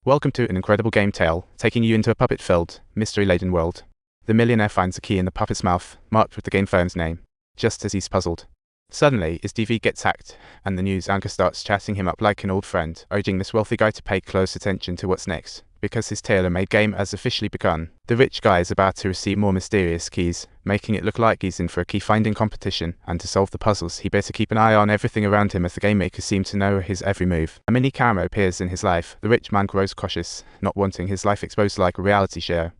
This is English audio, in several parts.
Welcome to an incredible game tale, taking you into a puppet-filled, mystery-laden world. The millionaire finds a key in the puppet's mouth, marked with the game firm's name. Just as he's puzzled, suddenly his TV gets hacked, and the news anchor starts chatting him up like an old friend, urging this wealthy guy to pay close attention to what's next, because his tailor-made game has officially begun. The rich guy is about to receive more mysterious keys, making it look like he's in for a key-finding competition, and to solve the puzzles he better keep an eye on everything around him as the game makers seem to know his every move. A mini camera appears in his life. The rich man grows cautious, not wanting his life exposed like a reality show.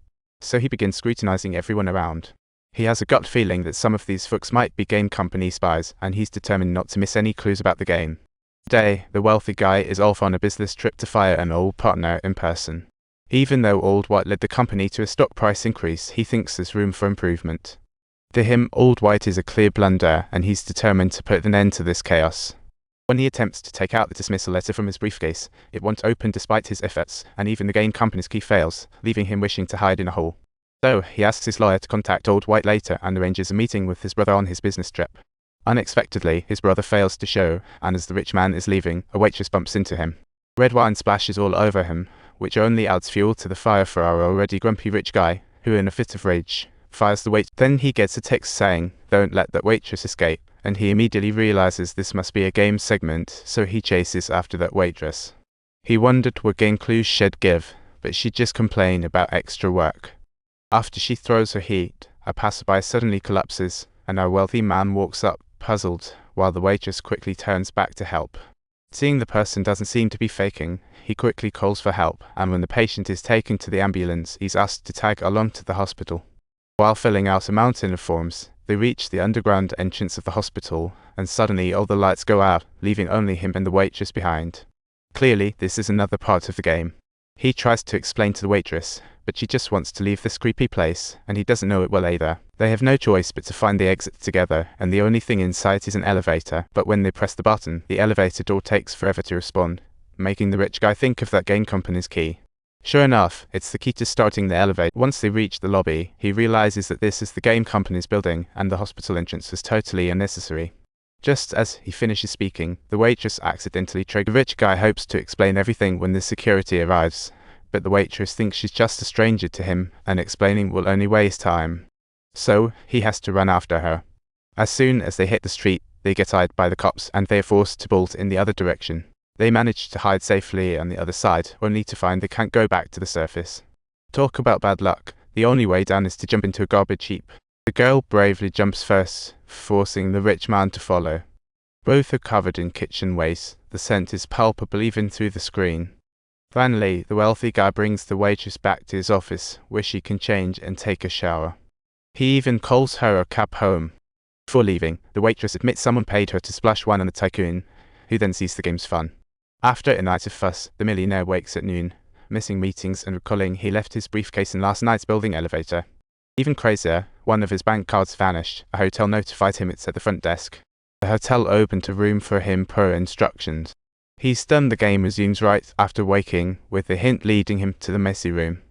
So he begins scrutinizing everyone around. He has a gut feeling that some of these folks might be game company spies, and he's determined not to miss any clues about the game. Today, the wealthy guy is off on a business trip to fire an old partner in person. Even though Old White led the company to a stock price increase, he thinks there's room for improvement. To him, Old White is a clear blunder, and he's determined to put an end to this chaos. When he attempts to take out the dismissal letter from his briefcase, it won't open despite his efforts, and even the game company's key fails, leaving him wishing to hide in a hole. So, he asks his lawyer to contact Old White later and arranges a meeting with his brother on his business trip. Unexpectedly, his brother fails to show, and as the rich man is leaving, a waitress bumps into him. Red wine splashes all over him, which only adds fuel to the fire for our already grumpy rich guy, who in a fit of rage, fires the waitress. Then he gets a text saying, "Don't let that waitress escape," and he immediately realizes this must be a game segment, so he chases after that waitress. He wondered what game clues she'd give, but she'd just complain about extra work. After she throws her heat, a passerby suddenly collapses, and our wealthy man walks up, puzzled, while the waitress quickly turns back to help. Seeing the person doesn't seem to be faking, he quickly calls for help, and when the patient is taken to the ambulance, he's asked to tag along to the hospital. While filling out a mountain of forms, they reach the underground entrance of the hospital, and suddenly all the lights go out, leaving only him and the waitress behind. Clearly, this is another part of the game. He tries to explain to the waitress, but she just wants to leave this creepy place, and he doesn't know it well either. They have no choice but to find the exit together, and the only thing in sight is an elevator, but when they press the button, the elevator door takes forever to respond, making the rich guy think of that game company's key. Sure enough, it's the key to starting the elevator. Once they reach the lobby, he realizes that this is the game company's building, and the hospital entrance was totally unnecessary. Just as he finishes speaking, the waitress accidentally triggers. The rich guy hopes to explain everything when the security arrives, but the waitress thinks she's just a stranger to him, and explaining will only waste time. So, he has to run after her. As soon as they hit the street, they get eyed by the cops, and they are forced to bolt in the other direction. They manage to hide safely on the other side, only to find they can't go back to the surface. Talk about bad luck. The only way down is to jump into a garbage heap. The girl bravely jumps first, forcing the rich man to follow. Both are covered in kitchen waste. The scent is palpable even through the screen. Finally, the wealthy guy brings the waitress back to his office, where she can change and take a shower. He even calls her a cab home. Before leaving, the waitress admits someone paid her to splash wine on the tycoon, who then sees the game's fun. After a night of fuss, the millionaire wakes at noon, missing meetings and recalling he left his briefcase in last night's building elevator. Even crazier, one of his bank cards vanished. A hotel notified him it's at the front desk. The hotel opened a room for him per instructions. He's stunned. The game resumes right after waking, with the hint leading him to the messy room.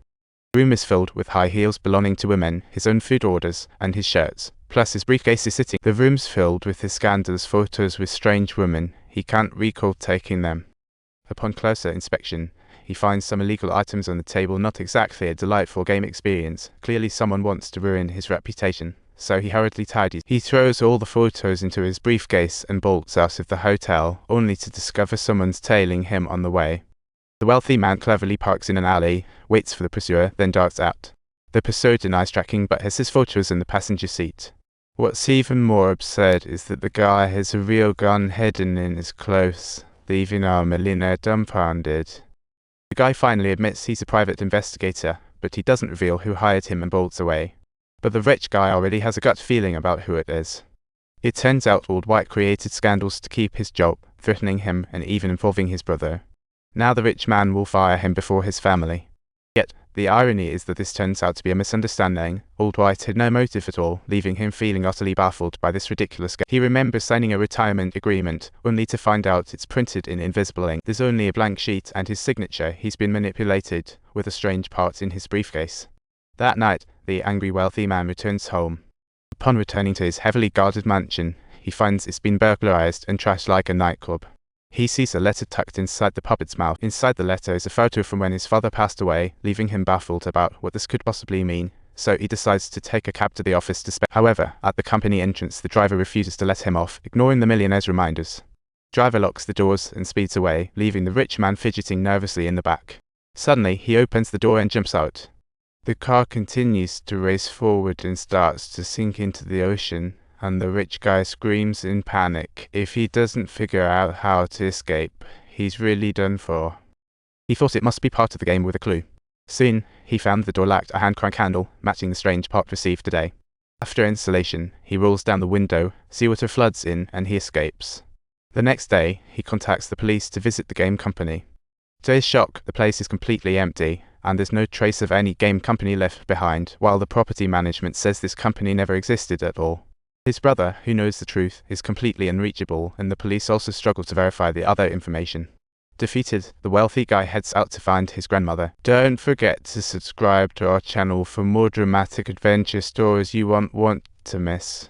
The room is filled with high heels belonging to women, his own food orders, and his shirts, plus his briefcase is sitting. The room's filled with his scandalous photos with strange women. He can't recall taking them. Upon closer inspection, he finds some illegal items on the table. Not exactly a delightful game experience. Clearly someone wants to ruin his reputation, so he hurriedly tidies. He throws all the photos into his briefcase and bolts out of the hotel, only to discover someone's tailing him on the way. The wealthy man cleverly parks in an alley, waits for the pursuer, then darts out. The pursuer denies tracking but has his photos in the passenger seat. What's even more absurd is that the guy has a real gun hidden in his clothes, leaving our millionaire dumbfounded. The guy finally admits he's a private investigator, but he doesn't reveal who hired him and bolts away. But the rich guy already has a gut feeling about who it is. It turns out Old White created scandals to keep his job, threatening him and even involving his brother. Now the rich man will fire him before his family. Yet, the irony is that this turns out to be a misunderstanding. Old White had no motive at all, leaving him feeling utterly baffled by this ridiculous game. He remembers signing a retirement agreement, only to find out it's printed in invisible ink. There's only a blank sheet and his signature. He's been manipulated, with a strange part in his briefcase. That night, the angry wealthy man returns home. Upon returning to his heavily guarded mansion, he finds it's been burglarized and trashed like a nightclub. He sees a letter tucked inside the puppet's mouth. Inside the letter is a photo from when his father passed away, leaving him baffled about what this could possibly mean. So he decides to take a cab to the office to spend. However, at the company entrance, the driver refuses to let him off, ignoring the millionaire's reminders. Driver locks the doors and speeds away, leaving the rich man fidgeting nervously in the back. Suddenly, he opens the door and jumps out. The car continues to race forward and starts to sink into the ocean, and the rich guy screams in panic. If he doesn't figure out how to escape, he's really done for. He thought it must be part of the game with a clue. Soon, he found the door lacked a hand crank handle, matching the strange part received today. After installation, he rolls down the window, seawater floods in, and he escapes. The next day, he contacts the police to visit the game company. To his shock, the place is completely empty, and there's no trace of any game company left behind, while the property management says this company never existed at all. His brother, who knows the truth, is completely unreachable, and the police also struggle to verify the other information. Defeated, the wealthy guy heads out to find his grandmother. Don't forget to subscribe to our channel for more dramatic adventure stories you won't want to miss.